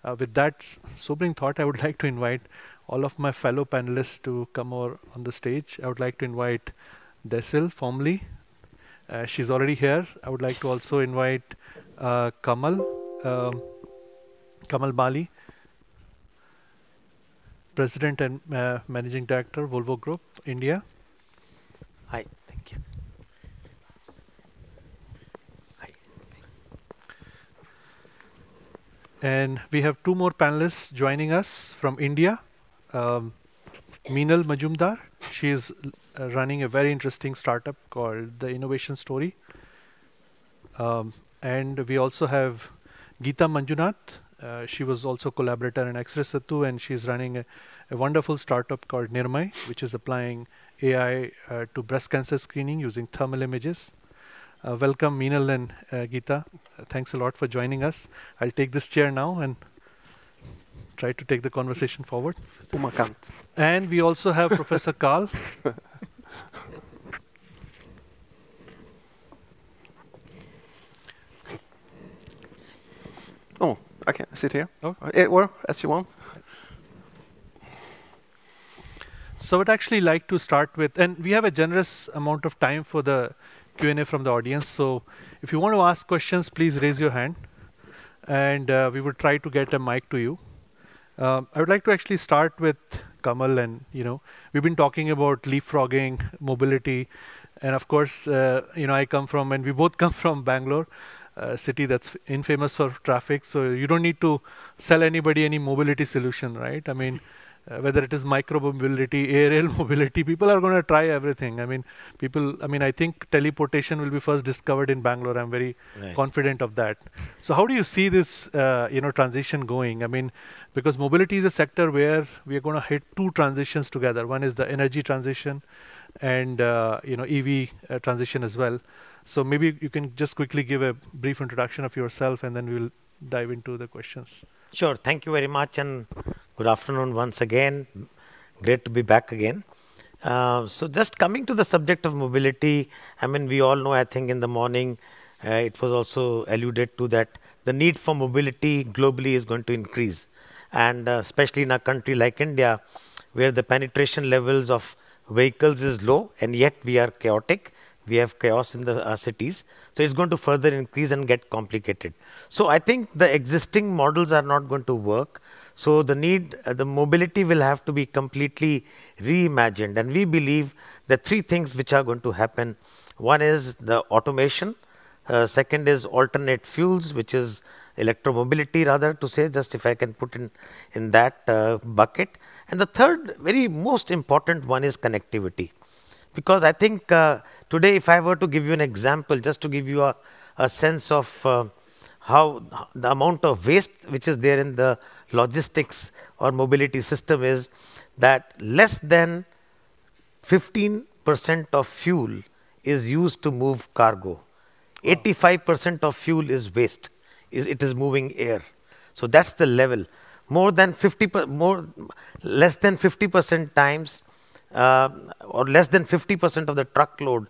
With that sobering thought, I would like to invite all of my fellow panelists to come over on the stage. I would like to invite Desil formally. She's already here. I would like to also invite um, Kamal Bali, President and Managing Director, Volvo Group, India. Hi, thank you. Hi. And we have two more panelists joining us from India. Um, Meenal Majumdar. She is running a very interesting startup called The Innovation Story. And we also have Geeta Manjunath. She was also collaborator in X-Ray Satu, and she's running a wonderful startup called Nirmay, which is applying AI to breast cancer screening using thermal images. Welcome, Meenal and Geeta. Thanks a lot for joining us. I'll take this chair now and try to take the conversation forward. Umakant. And we also have Professor Karl. Oh, I can sit here. Oh. Or as you want. So I'd actually like to start with, and we have a generous amount of time for the Q&A from the audience. So if you want to ask questions, please raise your hand, and we will try to get a mic to you. I would like to actually start with Kamal, and we've been talking about leapfrogging, mobility, and of course, I come from, and we both come from Bangalore, a city that's infamous for traffic. So you don't need to sell anybody any mobility solution, right? I mean, whether it is micro mobility, aerial mobility, people are going to try everything. I think teleportation will be first discovered in Bangalore. I'm very confident of that. So how do you see this, transition going? I mean, because mobility is a sector where we are going to hit two transitions together. One is the energy transition, and EV transition as well. So maybe you can just quickly give a brief introduction of yourself, and then we'll dive into the questions. Sure. Thank you very much, and good afternoon once again. Great to be back again. So just coming to the subject of mobility, I mean, we all know, I think in the morning, it was also alluded to that the need for mobility globally is going to increase. And especially in a country like India, where the penetration levels of vehicles is low, and yet we are chaotic. We have chaos in the cities. So it's going to further increase and get complicated. So I think the existing models are not going to work. So the need, the mobility will have to be completely reimagined. And we believe that three things which are going to happen. One is the automation. Second is alternate fuels, which is electromobility, rather to say, just if I can put in that bucket. And the third, very most important one is connectivity. Because I think today, if I were to give you an example, just to give you a sense of how the amount of waste which is there in the logistics or mobility system is that less than 15% of fuel is used to move cargo. 85% of fuel is waste. It is moving air. So that's the level. Less than 50% times, or less than 50% of the truckload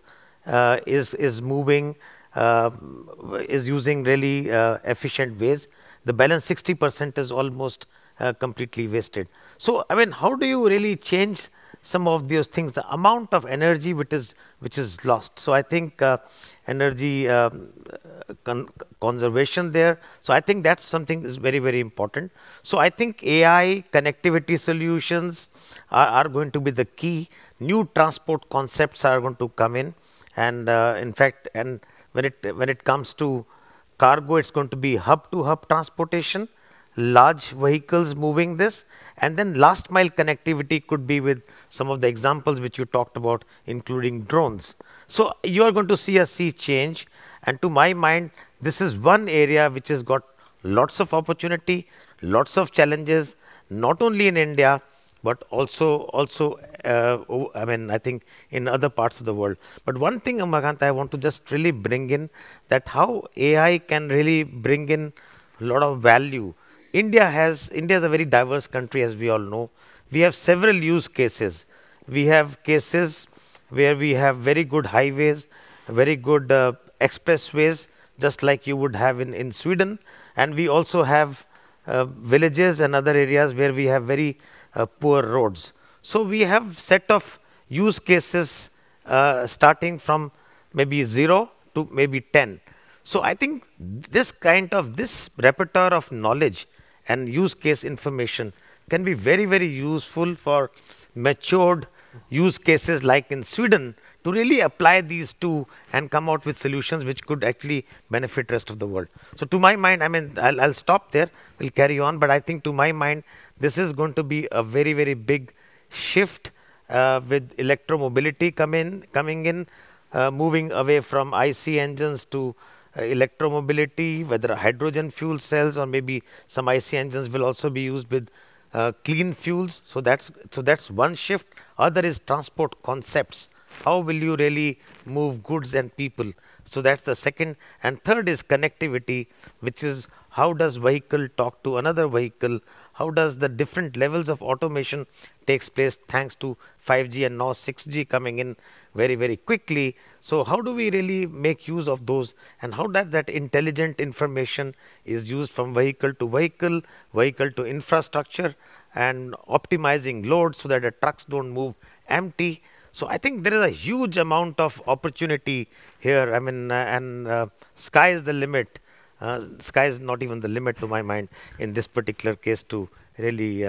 is moving, is using really efficient ways. The balance 60% is almost completely wasted. So, I mean, how do you really change some of those things? The amount of energy which is lost. So, I think energy conservation there. So, I think that's something is very, very important. So, I think AI connectivity solutions are going to be the key. New transport concepts are going to come in, and in fact, and when it comes to cargo, it's going to be hub-to-hub transportation, large vehicles moving this, and then last mile connectivity could be with some of the examples which you talked about, including drones. So you are going to see a sea change, and to my mind, this is one area which has got lots of opportunity, lots of challenges, not only in India, but also I think in other parts of the world. But one thing, Umakant, I want to just really bring in that how AI can really bring in a lot of value. India is a very diverse country, as we all know. We have several use cases. We have cases where we have very good highways, very good expressways, just like you would have in Sweden. And we also have villages and other areas where we have very poor roads. So we have set of use cases starting from maybe 0 to maybe 10. So I think this repertoire of knowledge and use case information can be very, very useful for matured use cases like in Sweden to really apply these two and come out with solutions which could actually benefit rest of the world. So to my mind, I mean, I'll stop there, we'll carry on, but I think to my mind, this is going to be a very, very big shift with electromobility coming in, moving away from IC engines to electromobility, whether hydrogen fuel cells or maybe some IC engines will also be used with clean fuels. So that's one shift. Other is transport concepts. How will you really move goods and people? So that's the second. And third is connectivity, which is how does vehicle talk to another vehicle? How does the different levels of automation takes place thanks to 5G and now 6G coming in very, very quickly? So how do we really make use of those, and how does that intelligent information is used from vehicle to vehicle, vehicle to infrastructure, and optimizing loads so that the trucks don't move empty? So I think there is a huge amount of opportunity here. I mean, and sky is the limit. Sky is not even the limit to my mind in this particular case to really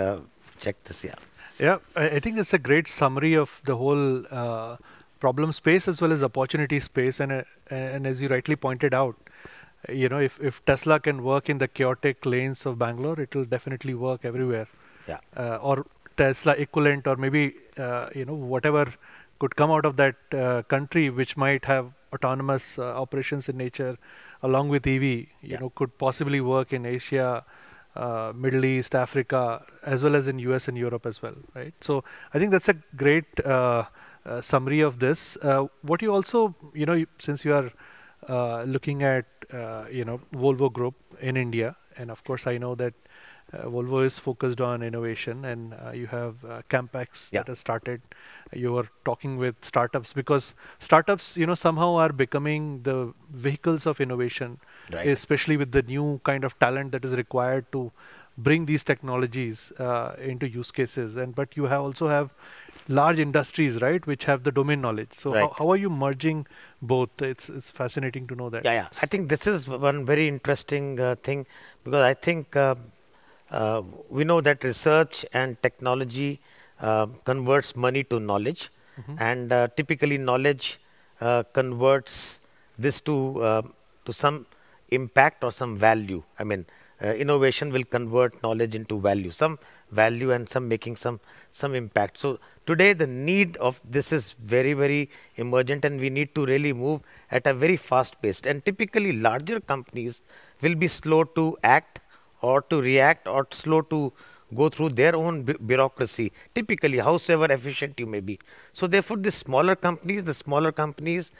check this. Yeah. Yeah, I think that's a great summary of the whole problem space as well as opportunity space. And as you rightly pointed out, if Tesla can work in the chaotic lanes of Bangalore, it will definitely work everywhere. Yeah. Or Tesla equivalent, or maybe whatever could come out of that country, which might have autonomous operations in nature, along with EV, Yeah. could possibly work in Asia, Middle East, Africa, as well as in US and Europe as well, right? So I think that's a great summary of this. What you also, since you are looking at, Volvo Group in India, and of course I know that Volvo is focused on innovation, and you have Campex Yeah. that has started. You were talking with startups because startups, somehow are becoming the vehicles of innovation, Right. especially with the new kind of talent that is required to bring these technologies into use cases. And but you have also have large industries, right, which have the domain knowledge. So Right. how are you merging both? It's fascinating to know that. Yeah, yeah. I think this is one very interesting thing, because I think we know that research and technology converts money to knowledge, Mhm. and typically knowledge converts this to some impact or some value. I mean, innovation will convert knowledge into value, some value, and some making some impact. So today the need of this is very, very emergent, and we need to really move at a very fast pace. And typically larger companies will be slow to act or to react or slow to go through their own bureaucracy, typically, howsoever efficient you may be. So therefore the smaller companies,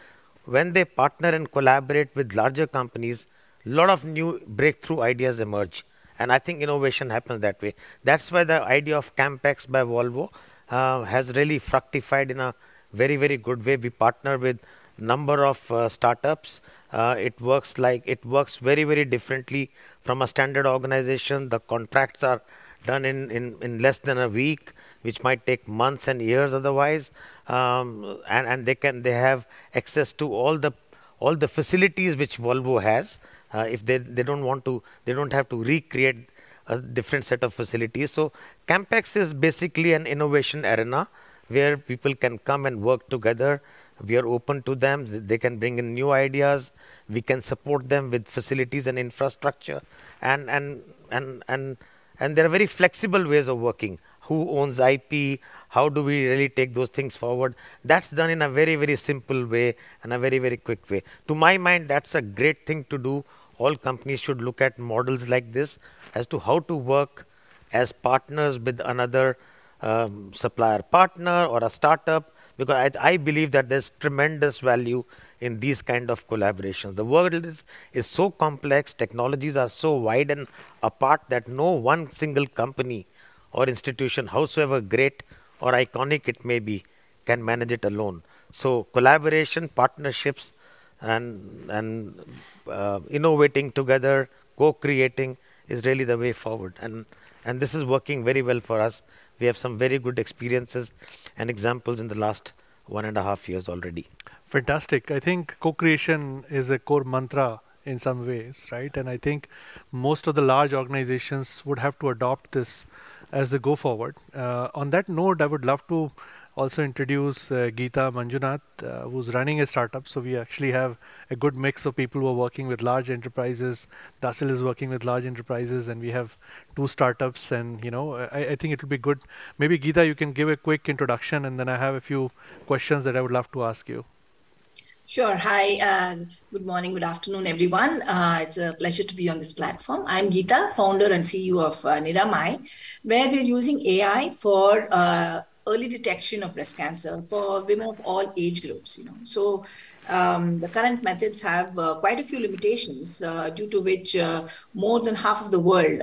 when they partner and collaborate with larger companies, a lot of new breakthrough ideas emerge. And I think innovation happens that way. That's why the idea of Campex by Volvo has really fructified in a very, very good way. We partner with number of startups. It works very, very differently from a standard organization. The contracts are done in less than a week, which might take months and years otherwise. And they have access to all the facilities which Volvo has. If they don't want to, they don't have to recreate a different set of facilities. So Campex is basically an innovation arena where people can come and work together. We are open to them. They can bring in new ideas. We can support them with facilities and infrastructure, and and and and and there are very flexible ways of working. Who owns IP? How do we really take those things forward? That's done in a very, very simple way and a very, very quick way. To my mind, that's a great thing to do. All companies should look at models like this as to how to work as partners with another supplier partner or a startup, because I believe that there's tremendous value in these kind of collaborations. The world is so complex, technologies are so wide and apart that no one single company or institution, howsoever great or iconic it may be, can manage it alone. So collaboration, partnerships, and innovating together, co-creating is really the way forward. And this is working very well for us. We have some very good experiences and examples in the last 1.5 years already. Fantastic. I think co-creation is a core mantra in some ways, right? And I think most of the large organizations would have to adopt this as they go forward. On that note, I would love to also introduce Geeta Manjunath, who's running a startup. So we actually have a good mix of people who are working with large enterprises. Dasil is working with large enterprises, and we have two startups. And I think it will be good. Maybe Geeta, you can give a quick introduction, and then I have a few questions that I would love to ask you. Sure. Hi. Good morning, good afternoon, everyone. It's a pleasure to be on this platform. I'm Geeta, founder and CEO of Niramai, where we're using AI for early detection of breast cancer for women of all age groups. So the current methods have quite a few limitations, due to which more than half of the world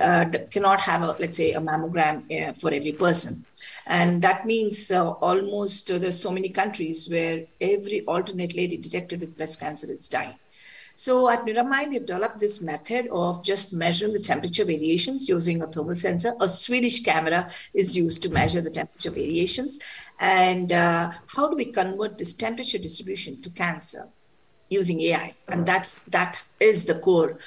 cannot have, let's say, a mammogram for every person. And that means almost there's so many countries where every alternate lady detected with breast cancer is dying. So at Miramai, we've developed this method of just measuring the temperature variations using a thermal sensor. A Swedish camera is used to measure the temperature variations. And how do we convert this temperature distribution to cancer? Using AI, and that is the core,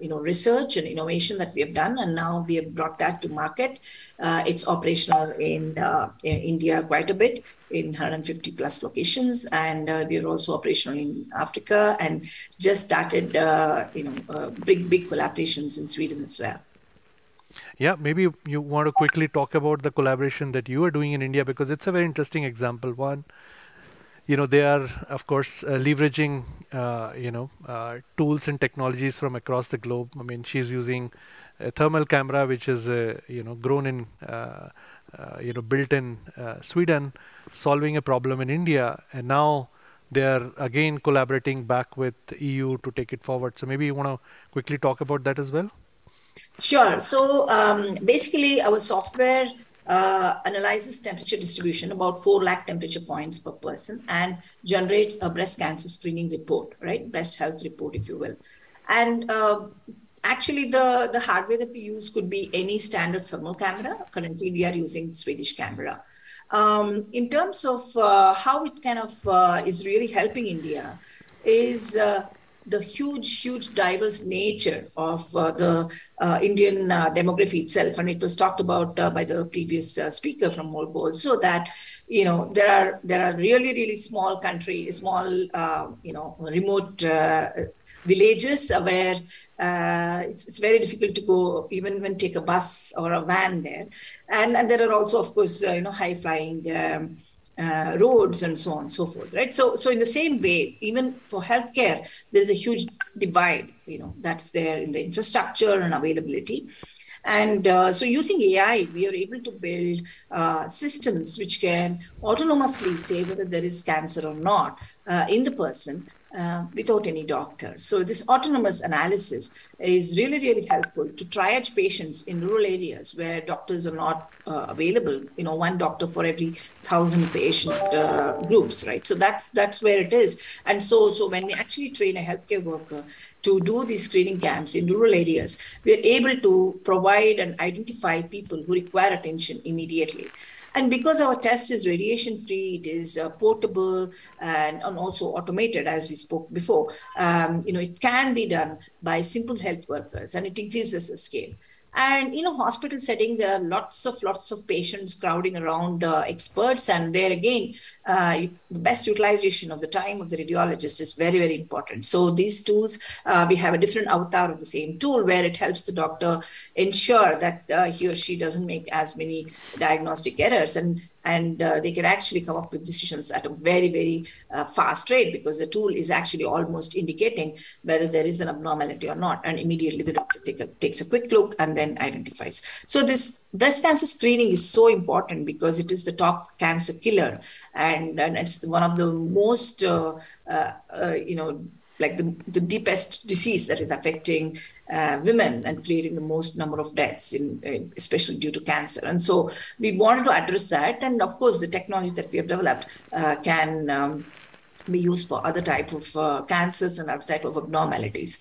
research and innovation that we have done, and now we have brought that to market. It's operational in India quite a bit, in 150 plus locations, and we are also operational in Africa, and just started, big collaborations in Sweden as well. Yeah, maybe you want to quickly talk about the collaboration that you are doing in India, because it's a very interesting example. One, they are, of course, leveraging, tools and technologies from across the globe. I mean, she's using a thermal camera, which is, grown in, built in Sweden, solving a problem in India. And now they are again collaborating back with EU to take it forward. So maybe you want to quickly talk about that as well? Sure. So basically, our software analyzes temperature distribution, about 4 lakh temperature points per person, and generates a breast cancer screening report, right? Breast health report, if you will. And actually, the hardware that we use could be any standard thermal camera. Currently, we are using Swedish camera. In terms of how it kind of is really helping India is the huge diverse nature of the Indian demography itself. And it was talked about by the previous speaker from Molbo also, that there are really small countries, small remote villages where it's very difficult to go, even when take a bus or a van there. And there are also, of course, high flying roads and so on and so forth, right? So in the same way, even for healthcare, there's a huge divide, that's there in the infrastructure and availability. And so using AI, we are able to build systems which can autonomously say whether there is cancer or not in the person, without any doctor. So this autonomous analysis is really helpful to triage patients in rural areas where doctors are not available. One doctor for every 1,000 patient groups, right? So that's where it is. And so when we actually train a healthcare worker to do these screening camps in rural areas, we are able to provide and identify people who require attention immediately. And because our test is radiation free, it is portable and also automated, as we spoke before, it can be done by simple health workers, and it increases the scale. And hospital setting, there are lots of patients crowding around experts, and there again, the best utilization of the time of the radiologist is very important. So these tools, we have a different avatar of the same tool where it helps the doctor ensure that he or she doesn't make as many diagnostic errors, and they can actually come up with decisions at a very fast rate, because the tool is actually almost indicating whether there is an abnormality or not, and immediately the doctor takes a quick look and then identifies. So this breast cancer screening is so important because it is the top cancer killer, and it's one of the most like the deepest disease that is affecting women and creating the most number of deaths, especially due to cancer. And so we wanted to address that. And of course, the technology that we have developed can be used for other type of cancers and other type of abnormalities.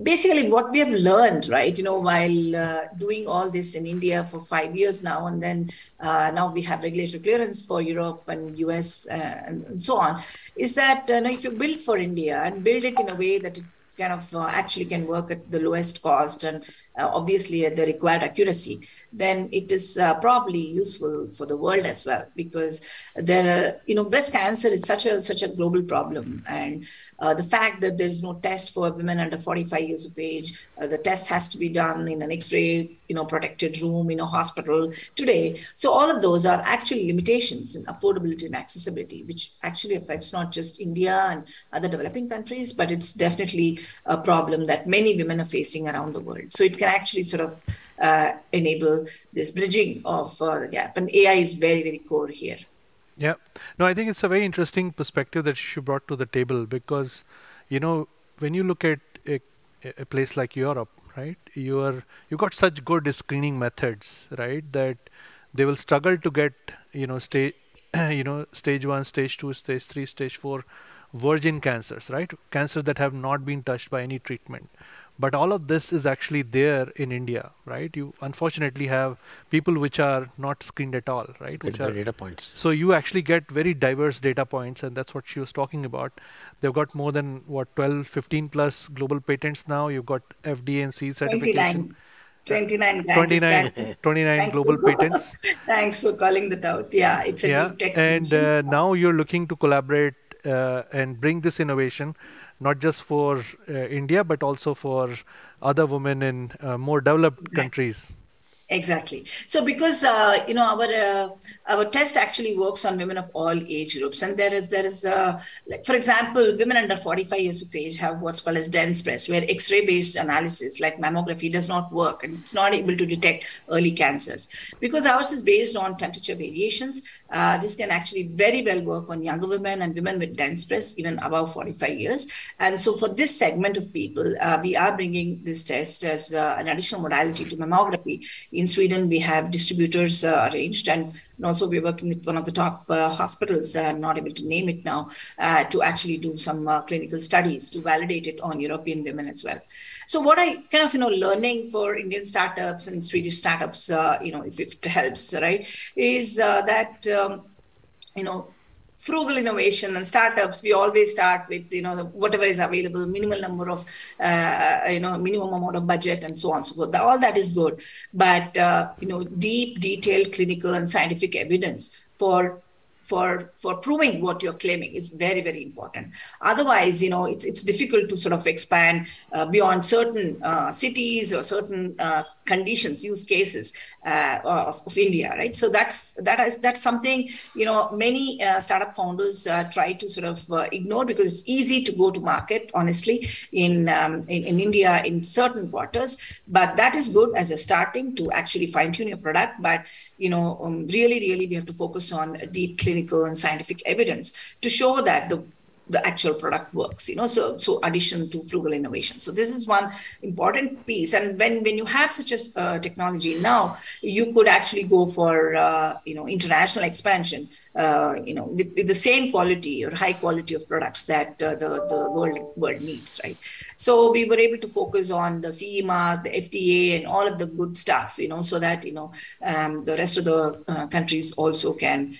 basically what we have learned, right, while doing all this in India for 5 years now, and then now we have regulatory clearance for Europe and US and so on, is that if you build for India and build it in a way that it kind of actually can work at the lowest cost and obviously at the required accuracy, then it is probably useful for the world as well, because there are, breast cancer is such a global problem, and the fact that there is no test for women under 45 years of age, the test has to be done in an X-ray, protected room in a hospital today. So all of those are actually limitations in affordability and accessibility, which actually affects not just India and other developing countries, but it's definitely a problem that many women are facing around the world. So it can actually sort of enable this bridging of the gap, and AI is very, very core here. Yeah. No, I think it's a very interesting perspective that you brought to the table because, when you look at a place like Europe, right, you got such good screening methods, right, that they will struggle to get, stage, stage 1, stage 2, stage 3, stage 4 virgin cancers, right, cancers that have not been touched by any treatment. But all of this is actually there in India, right? You unfortunately have people which are not screened at all, right? With the data points. So you actually get very diverse data points, and that's what she was talking about. They've got more than 12, 15 plus global patents now. You've got FDA and C certification. 29 29 Thank global you. patents. Thanks for calling that out. Yeah, it's a Yeah, deep tech and solution. now you're looking to collaborate and bring this innovation not just for India but also for other women in more developed countries. Exactly. So because our test actually works on women of all age groups, and there is like, for example, women under 45 years of age have what's called as dense breast, where X-ray based analysis like mammography does not work and it's not able to detect early cancers. Because ours is based on temperature variations, this can actually very well work on younger women and women with dense breasts, even above 45 years. And so for this segment of people, we are bringing this test as an additional modality to mammography. In Sweden, we have distributors arranged, and also we're working with one of the top hospitals, I'm not able to name it now, to actually do some clinical studies to validate it on European women as well. So what I kind of, learning for Indian startups and Swedish startups, if it helps, right, is that, frugal innovation and startups, we always start with whatever is available, minimal number of minimum amount of budget and so on and so forth. All that is good, but deep detailed clinical and scientific evidence for proving what you're claiming is very, very important. Otherwise, it's difficult to sort of expand beyond certain cities or certain conditions, use cases of India, right? So that's something many startup founders try to sort of ignore, because it's easy to go to market, honestly, in India in certain quarters. But that is good as a starting to actually fine tune your product. But really, we have to focus on deep clinical and scientific evidence to show that the actual product works, so addition to frugal innovation. So this is one important piece. And when you have such a technology now, you could actually go for international expansion, with the same quality or high quality of products that the world needs, right? So we were able to focus on the CE mark, the FDA, and all of the good stuff, so that the rest of the countries also can.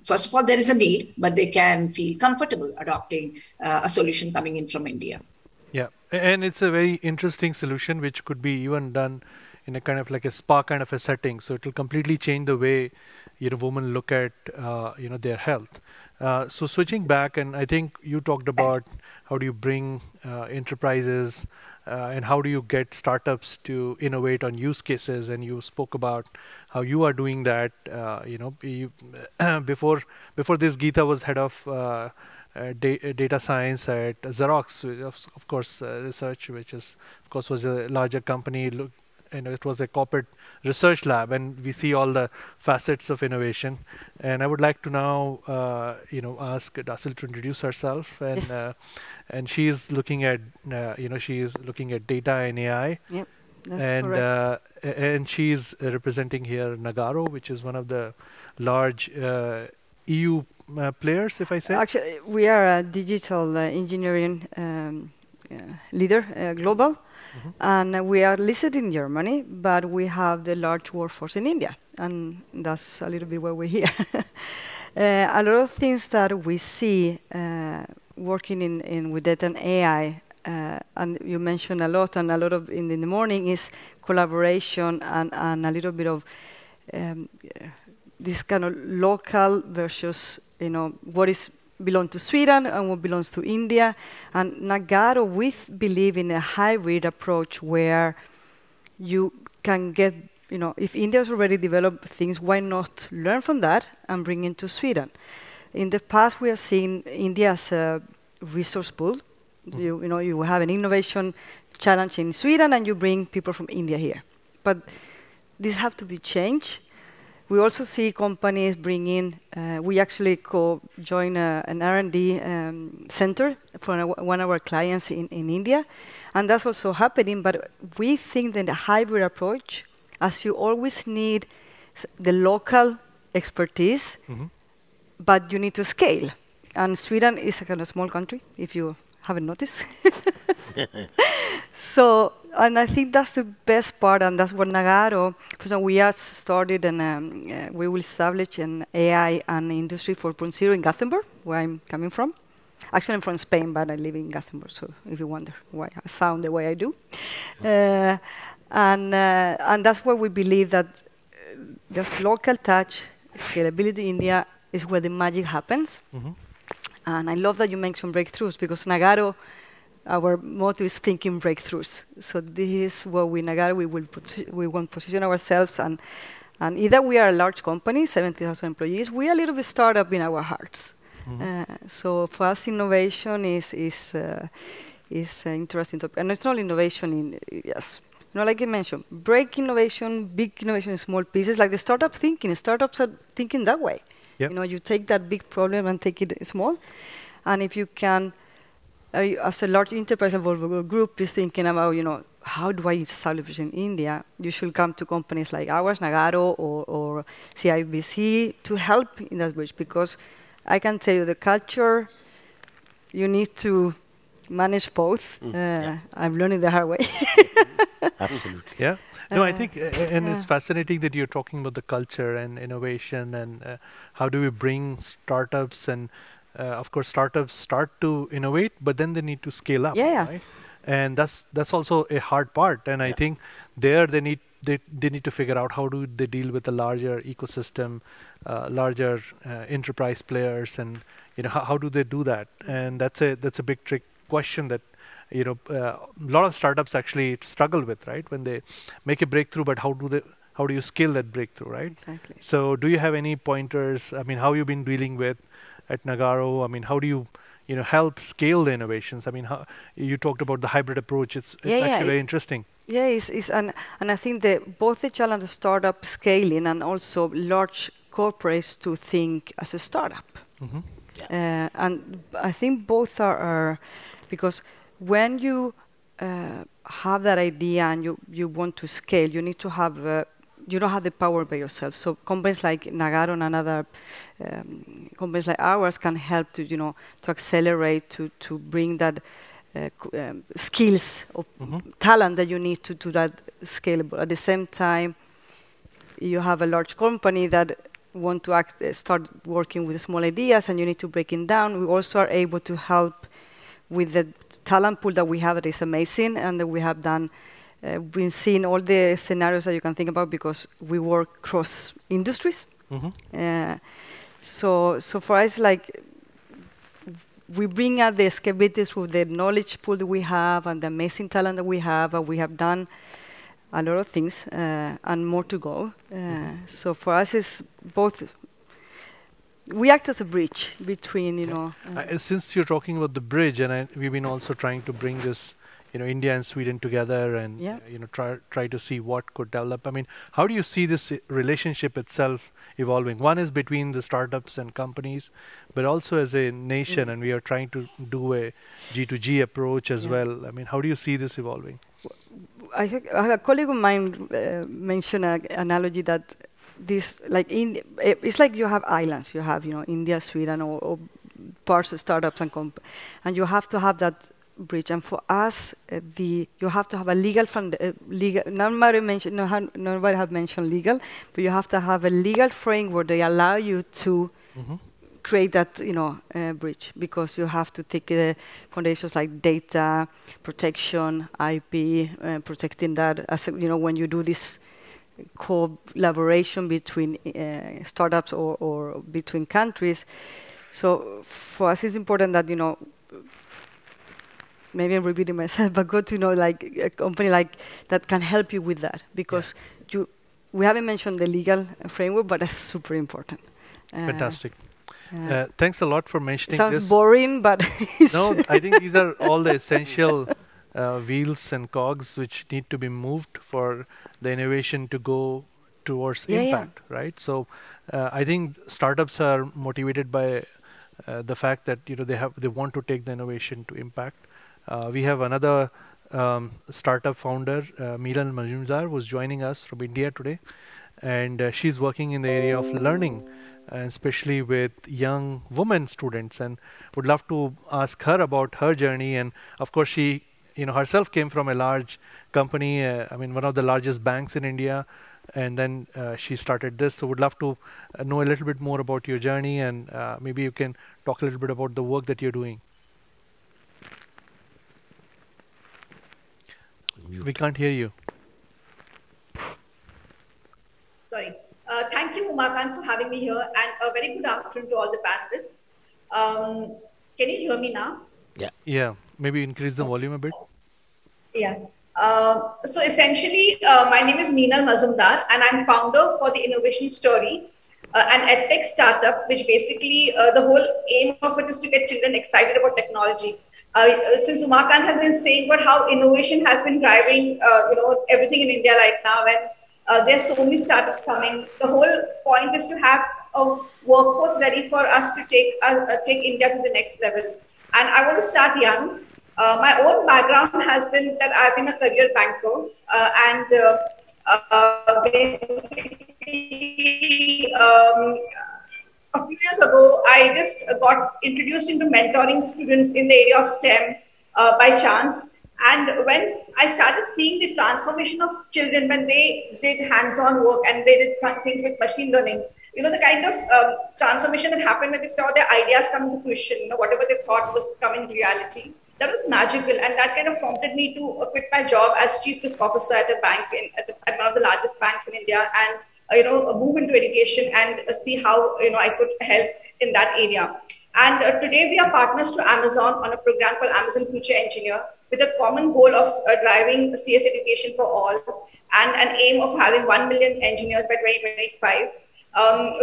First of all, there is a need, but they can feel comfortable adopting a solution coming in from India. Yeah, and it's a very interesting solution which could be even done in a kind of like a spa kind of a setting. So it will completely change the way women look at their health. So switching back, and I think you talked about how do you bring enterprises and how do you get startups to innovate on use cases, and you spoke about how you are doing that. Before this, Geeta was head of data science at Xerox, of course, research, which is, of course, was a larger company. It was a corporate research lab, and we see all the facets of innovation. And I would like to now, ask Dasil to introduce herself. And Yes. and she is looking at, she is looking at data and AI. Yep, that's And correct. and she's representing here Nagaro, which is one of the large EU players, if I say. Actually, we are a digital engineering leader global. And we are listed in Germany, but we have the large workforce in India, and that's a little bit why we're here. A lot of things that we see working in with data and AI, and you mentioned a lot, and a lot of in the morning is collaboration and a little bit of this kind of local versus what is belong to Sweden and what belongs to India. And Nagaro, we believe in a hybrid approach where you can get, if India has already developed things, why not learn from that and bring into Sweden? In the past, we have seen India as a resource pool. You have an innovation challenge in Sweden and you bring people from India here. But this have to be changed. We also see companies bring in, we actually join an R&D center for one of our clients in India, and that's also happening, but we think that the hybrid approach, as you always need the local expertise, but you need to scale. And Sweden is a kind of small country, if you haven't noticed. So, and I think that's the best part, and that's what Nagaro, because we have started and we will establish an AI and industry 4.0 in Gothenburg, where I'm coming from. Actually, I'm from Spain, but I live in Gothenburg, so if you wonder why I sound the way I do. And that's where we believe that this local touch, scalability in India is where the magic happens. And I love that you mentioned breakthroughs, because Nagaro, our motto is thinking breakthroughs. So this is what Nagaro, we want to position ourselves, and either we are a large company, 70,000 employees, we are a little bit startup in our hearts. So for us, innovation is interesting topic. And it's not innovation in, yes, like you mentioned, break innovation, big innovation in small pieces, like the startup thinking. Startups are thinking that way. Yep. You take that big problem and take it small. And if you can, as a large enterprise or group is thinking about, how do I establish in India, you should come to companies like ours, Nagaro or CIBC, to help in that bridge, because I can tell you the culture, you need to manage both. I'm learning the hard way. Absolutely. Yeah. No, I think, and it's fascinating that you're talking about the culture and innovation and how do we bring startups and, of course, startups start to innovate, but then they need to scale up. Yeah. Right? And that's also a hard part. And I think there they need to figure out how do they deal with a larger ecosystem, larger enterprise players, and how do they do that? And that's a big trick question that a lot of startups actually struggle with, right? When they make a breakthrough, but how do you scale that breakthrough, right? Exactly. So do you have any pointers? I mean, how you've been dealing with at Nagaro? I mean, how do you help scale the innovations? I mean, how you talked about the hybrid approach. It's actually very interesting. Yeah, and I think that both the challenge of startup scaling and also large corporates to think as a startup. And I think both are because when you have that idea and you want to scale, you need to have you don't have the power by yourself. So companies like Nagaro and other companies like ours can help to to accelerate to bring that skills or talent that you need to do that scalable. At the same time, you have a large company that want to start working with small ideas, and you need to break it down. We also are able to help with the talent pool that we have that is amazing, and that we have done. We've seen all the scenarios that you can think about because we work cross industries. So for us, like, we bring out the scalability with the knowledge pool that we have and the amazing talent that we have, and we have done a lot of things and more to go. So for us, it's both. We act as a bridge between, since you're talking about the bridge, and we've been also trying to bring this, India and Sweden together, and try to see what could develop. I mean, how do you see this relationship itself evolving? One is between the startups and companies, but also as a nation, and we are trying to do a G2G approach as well. I mean, how do you see this evolving? I have a colleague of mine mentioned an analogy that this, like, it's like you have islands. You have, India, Sweden, or parts of startups and you have to have that bridge. And for us, you have to have a legal fund. Nobody mentioned, nobody have mentioned legal, but you have to have a legal framework that allow you to create that bridge, because you have to take conditions like data protection, IP, protecting that as when you do this collaboration between startups or between countries. So for us, it's important that maybe I'm repeating myself, but good to know like a company like that can help you with that, because we haven't mentioned the legal framework, but that's super important. Fantastic. Thanks a lot for mentioning Sounds this. boring, but No, I think these are all the essential wheels and cogs which need to be moved for the innovation to go towards impact, right? So I think startups are motivated by the fact that they want to take the innovation to impact. We have another startup founder, Milan Majumdar, who's joining us from India today, and she's working in the area of learning, especially with young women students, and would love to ask her about her journey. And of course, she herself came from a large company, I mean one of the largest banks in India, and then she started this. So would love to know a little bit more about your journey, and maybe you can talk a little bit about the work that you're doing. We can't hear you. Sorry. Thank you, Umakant, for having me here, and a very good afternoon to all the panelists. Can you hear me now? Yeah. Maybe increase the volume a bit. Yeah. So essentially, my name is Meenal Mazumdar, and I'm founder for the Innovation Story, an edtech startup, which basically the whole aim of it is to get children excited about technology. Since Umakant has been saying about how innovation has been driving, everything in India right now, and there's so many startups coming. The whole point is to have a workforce ready for us to take India to the next level. And I want to start young. My own background has been that I've been a career banker, and basically, a few years ago, I just got introduced into mentoring students in the area of STEM by chance. And when I started seeing the transformation of children when they did hands-on work and they did things with machine learning, the kind of transformation that happened when they saw their ideas come to fruition, whatever they thought was coming to reality, that was magical. And that kind of prompted me to quit my job as chief risk officer at a bank at one of the largest banks in India, and move into education and see how I could help in that area. And today we are partners to Amazon on a program called Amazon Future Engineer, with a common goal of driving CS education for all and an aim of having 1 million engineers by 2025.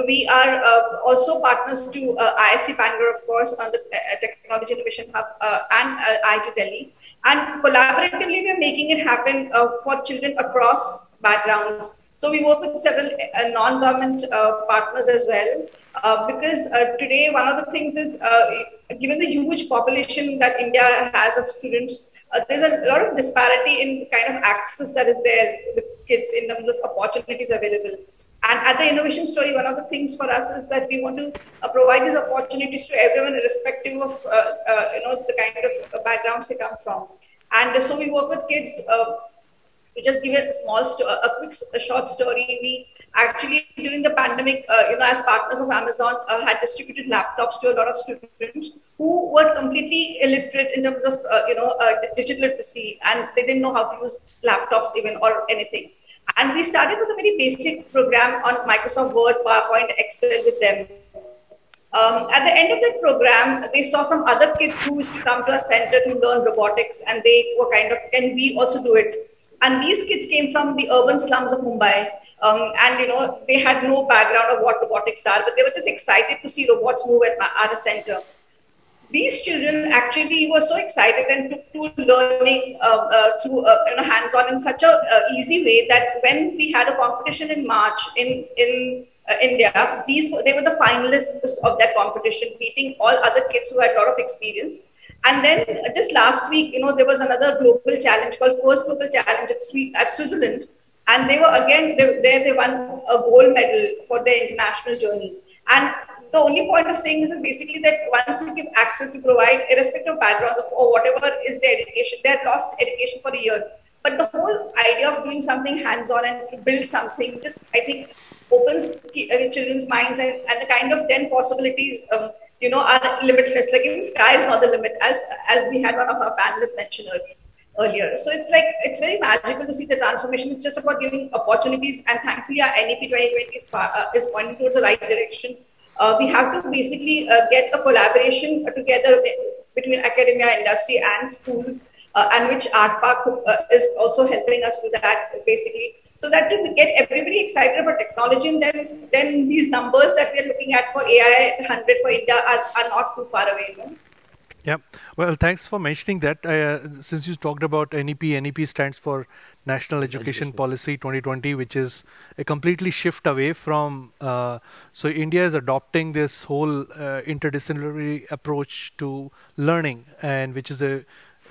We are also partners to ISC Bangalore, of course, on the Technology Innovation Hub and IIT Delhi. And collaboratively, we are making it happen for children across backgrounds. So we work with several non-government partners as well, because today one of the things is, given the huge population that India has of students, there's a lot of disparity in kind of access that is there with kids in terms of opportunities available. And at the Innovation Story, one of the things for us is that we want to provide these opportunities to everyone, irrespective of the kind of backgrounds they come from. And so we work with kids. To just give a short story, we actually during the pandemic, as partners of Amazon, had distributed laptops to a lot of students who were completely illiterate in terms of digital literacy, and they didn't know how to use laptops even or anything. And we started with a very basic program on Microsoft Word, PowerPoint, Excel with them. At the end of that program, they saw some other kids who used to come to our center to learn robotics, and they were kind of, can we also do it? And these kids came from the urban slums of Mumbai, and they had no background of what robotics are, but they were just excited to see robots move at our center. These children actually were so excited and took to learning through hands-on in such a easy way that when we had a competition in March in India, they were the finalists of that competition, beating all other kids who had a lot of experience. And then just last week, there was another global challenge called First Global Challenge at Switzerland, and they were again they won a gold medal for their international journey. And the only point of saying this is basically that once you give access, you provide, irrespective of background or whatever is their education, they had lost education for a year. But the whole idea of doing something hands-on and to build something just, I think, opens children's minds, and the kind of then possibilities, are limitless. Like even sky is not the limit, as we had one of our panelists mention earlier. So it's like, it's very magical to see the transformation. It's just about giving opportunities, and thankfully our NEP 2020 is pointing towards the right direction. We have to basically get a collaboration together between academia, industry, and schools, and which Art Park is also helping us do that, basically, so that to get everybody excited about technology, and then these numbers that we're looking at for AI 100 for India are not too far away. Yeah, well, thanks for mentioning that. Since you talked about NEP, NEP stands for National Education Policy 2020, which is a completely shift away from. So India is adopting this whole interdisciplinary approach to learning, and which is a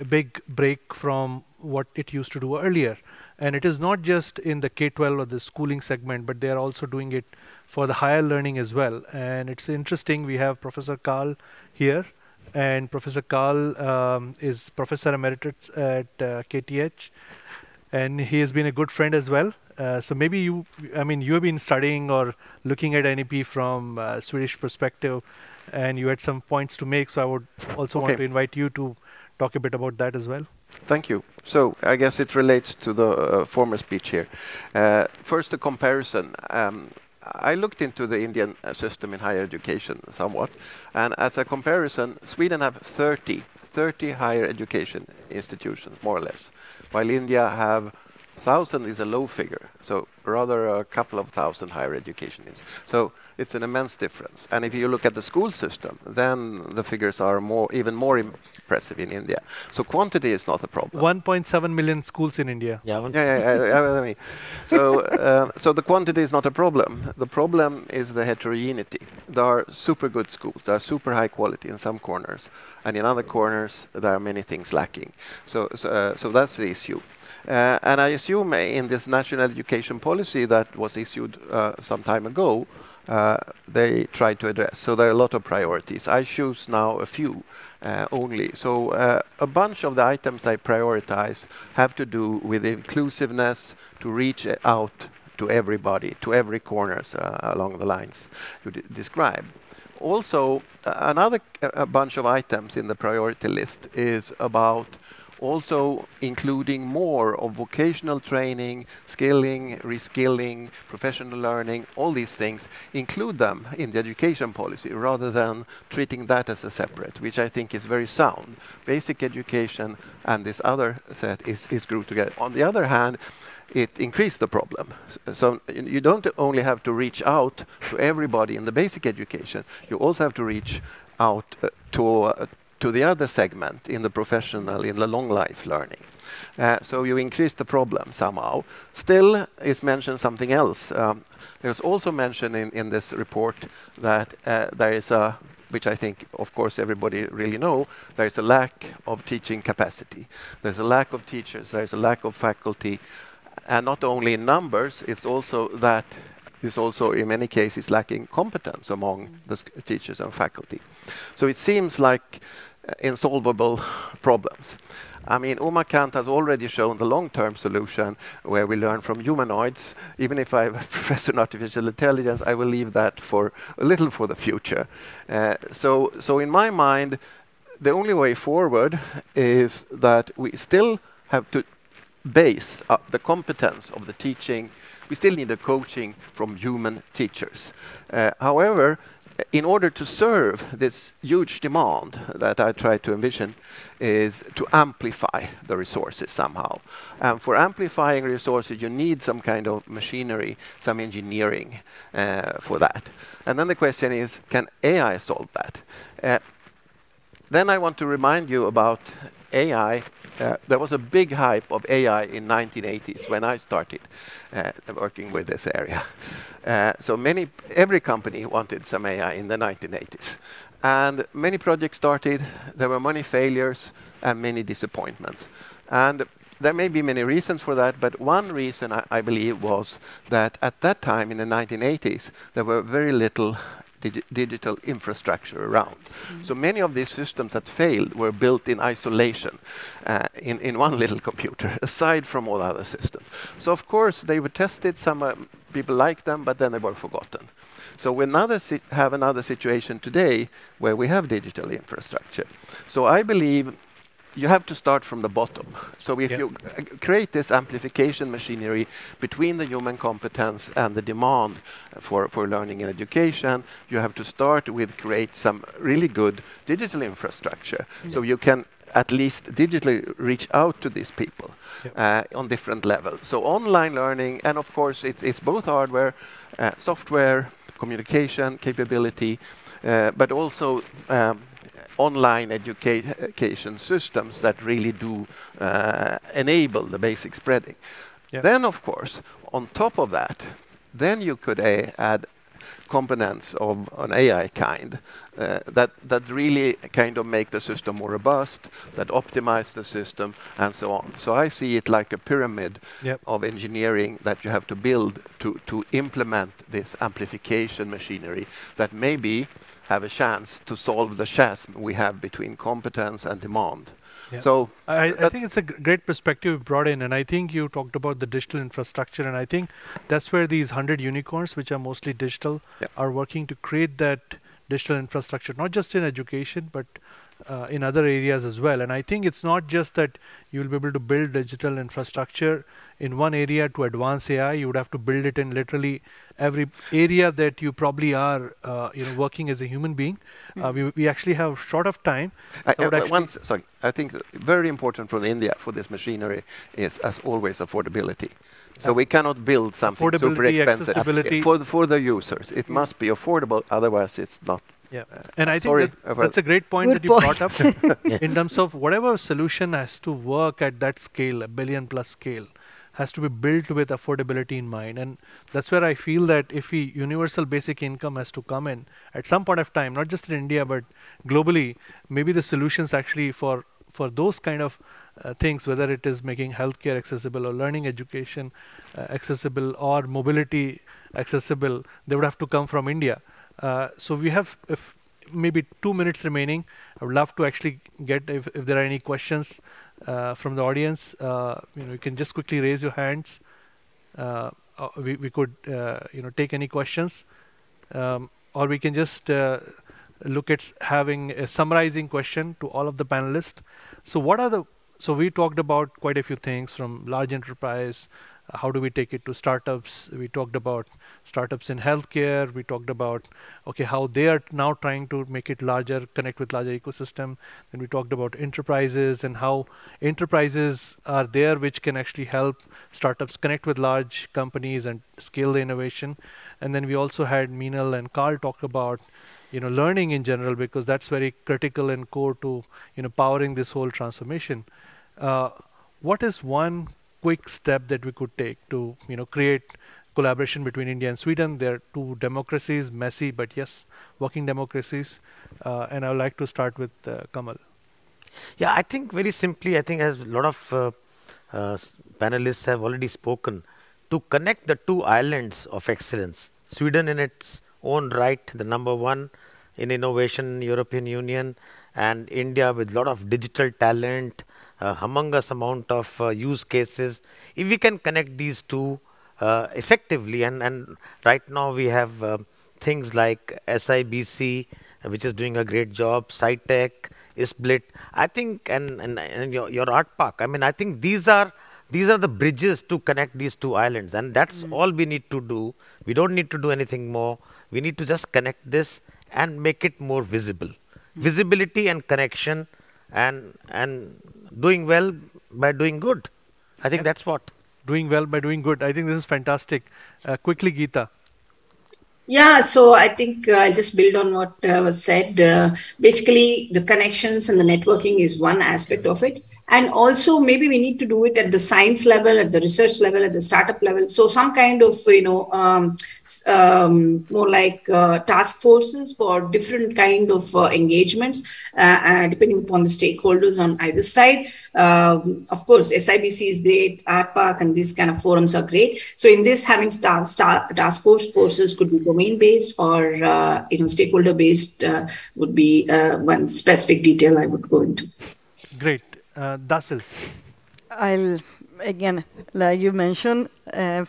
big break from what it used to do earlier. And it is not just in the K-12 or the schooling segment, but they are also doing it for the higher learning as well. And it's interesting. We have Professor Karl here. And Professor Karl is Professor Emeritus at KTH, and he has been a good friend as well. So maybe you have been studying or looking at NEP from Swedish perspective, and you had some points to make. So I would also want to invite you to talk a bit about that as well. Thank you. So I guess it relates to the former speech here. First, a comparison. I looked into the Indian system in higher education somewhat, and as a comparison, Sweden have 30 higher education institutions, more or less, while India have 1,000 is a low figure, so rather a couple of thousand higher education is. So it's an immense difference. And if you look at the school system, then the figures are even more impressive in India. So quantity is not a problem. 1.7 million schools in India. Yeah. I mean, so the quantity is not a problem. The problem is the heterogeneity. There are super good schools. There are super high quality in some corners, and in other corners there are many things lacking. So that's the issue. And I assume in this national education policy that was issued some time ago, they tried to address. So there are a lot of priorities. I choose now a few only. So a bunch of the items I prioritize have to do with inclusiveness, to reach out to everybody, to every corners along the lines you described. Also, another bunch of items in the priority list is about also including more of vocational training, skilling, reskilling, professional learning, all these things, include them in the education policy rather than treating that as a separate, which I think is very sound. Basic education and this other set is grouped together. On the other hand, it increased the problem. So you don't only have to reach out to everybody in the basic education, you also have to reach out to the other segment in the professional, in the long life learning. So you increase the problem somehow. Still is mentioned something else. There's also mentioned in this report that there is a, which I think, of course, everybody really know, there is a lack of teaching capacity. There's a lack of teachers, there's a lack of faculty, and not only in numbers, it's also that is also in many cases lacking competence among the teachers and faculty. So it seems like insolvable problems. I mean, Omar Kant has already shown the long-term solution where we learn from humanoids. Even if I'm a professor in artificial intelligence, I will leave that for a little for the future. So in my mind, the only way forward is that we still have to base up the competence of the teaching. We still need the coaching from human teachers. However, in order to serve this huge demand that I try to envision is to amplify the resources somehow. And for amplifying resources, you need some kind of machinery, some engineering for that. And then the question is, can AI solve that? Then I want to remind you about AI. There was a big hype of AI in 1980s when I started working with this area. So every company wanted some AI in the 1980s. And many projects started, there were many failures and many disappointments. And there may be many reasons for that, but one reason I believe was that at that time in the 1980s, there were very little digital infrastructure around. So many of these systems that failed were built in isolation in one little computer, aside from all other systems. So of course they were tested, some people liked them, but then they were forgotten. So we have another situation today where we have digital infrastructure. So I believe you have to start from the bottom. So if you create this amplification machinery between the human competence and the demand for learning and education, you have to start with create some really good digital infrastructure. So you can at least digitally reach out to these people on different levels. So online learning, and of course it's both hardware, software, communication capability, but also online education systems that really do enable the basic spreading. Then, of course, on top of that, then you could add components of an AI kind that really kind of make the system more robust, that optimize the system, and so on. So I see it like a pyramid of engineering that you have to build to implement this amplification machinery that maybe have a chance to solve the chasm we have between competence and demand. So I think it's a great perspective you brought in, and I think you talked about the digital infrastructure, and I think that's where these 100 unicorns, which are mostly digital, are working to create that digital infrastructure, not just in education, but in other areas as well. And I think it's not just that you'll be able to build digital infrastructure in one area to advance AI. You would have to build it in literally every area that you probably are working as a human being. We actually have short of time. Sorry, I think very important for India for this machinery is, as always, affordability. So we cannot build something super expensive for the users. It must be affordable, otherwise it's not. And I think that's a great point that you brought up in terms of whatever solution has to work at that scale, a billion plus scale, has to be built with affordability in mind. And that's where I feel that if universal basic income has to come in at some point of time, not just in India, but globally, maybe the solutions actually for those kind of things, whether it is making healthcare accessible or learning education accessible or mobility accessible, they would have to come from India. So we have maybe 2 minutes remaining. I would love to actually get if there are any questions from the audience. You can just quickly raise your hands. We could take any questions, or we can just look at having a summarizing question to all of the panelists. So we talked about quite a few things, from large enterprise. How do we take it to startups? We talked about startups in healthcare. We talked about how they are now trying to make it larger, connect with larger ecosystem. Then we talked about enterprises and how enterprises are there, which can actually help startups connect with large companies and scale the innovation. And then we also had Meenal and Carl talk about learning in general, because that's very critical and core to powering this whole transformation. What is one quick step that we could take to create collaboration between India and Sweden? They're two democracies, messy but yes, working democracies. And I would like to start with Kamal. Yeah, I think very simply, I think as a lot of panelists have already spoken, to connect the two islands of excellence, Sweden in its own right, the number one in innovation, European Union, and India with a lot of digital talent, humongous amount of use cases. If we can connect these two effectively, and right now we have things like SIBC, which is doing a great job, SciTech, Split, I think, and your art park. I mean, I think these are the bridges to connect these two islands, and that's all we need to do. We don't need to do anything more. We need to just connect this and make it more visible. Visibility and connection, and doing well by doing good. I think that's what. Doing well by doing good. I think this is fantastic. Quickly, Geeta. Yeah, so I think I'll just build on what was said. Basically, the connections and the networking is one aspect of it. And also maybe we need to do it at the science level, at the research level, at the startup level. So some kind of, more like task forces for different kind of engagements, depending upon the stakeholders on either side. Of course, SIBC is great, ARPAC and these kind of forums are great. So in this, having task forces could be domain based or, stakeholder based would be one specific detail I would go into. Great. Dasil. I'll again, like you mentioned, I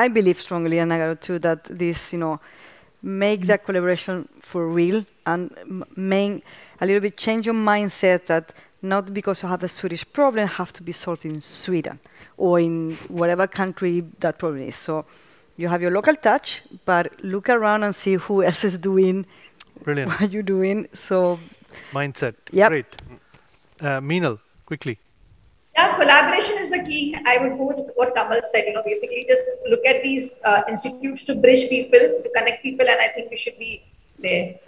believe strongly, and I too, that this, make that collaboration for real and a little bit change your mindset that not because you have a Swedish problem have to be solved in Sweden or in whatever country that problem is. So you have your local touch, but look around and see who else is doing Brilliant. what you're doing. So Mindset. Yep. Great. Meenal, quickly. Yeah, collaboration is the key. I would go with what Kamal said, basically just look at these institutes to bridge people, to connect people, and I think we should be there.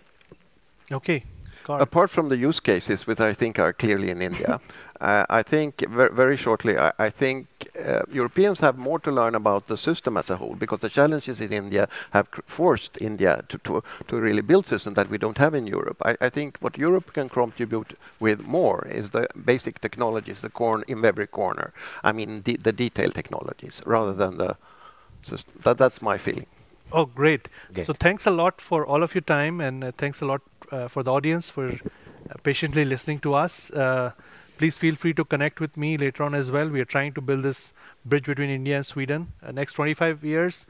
Okay. Apart from the use cases, which I think are clearly in India, I think very shortly, I think Europeans have more to learn about the system as a whole, because the challenges in India have forced India to really build systems that we don't have in Europe. I think what Europe can contribute with more is the basic technologies, the corn in every corner. I mean, the detailed technologies, rather than the system. That's my feeling. Oh, great. So thanks a lot for all of your time, and thanks a lot for the audience for patiently listening to us. Please feel free to connect with me later on as well. We are trying to build this bridge between India and Sweden. Next 25 years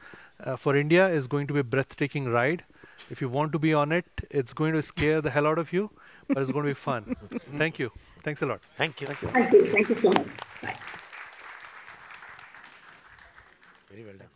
for India is going to be a breathtaking ride. If you want to be on it, it's going to scare the hell out of you, but it's going to be fun. Thank you. Thanks a lot. Thank you. Thank you. Thank you so much. Bye. Very well done.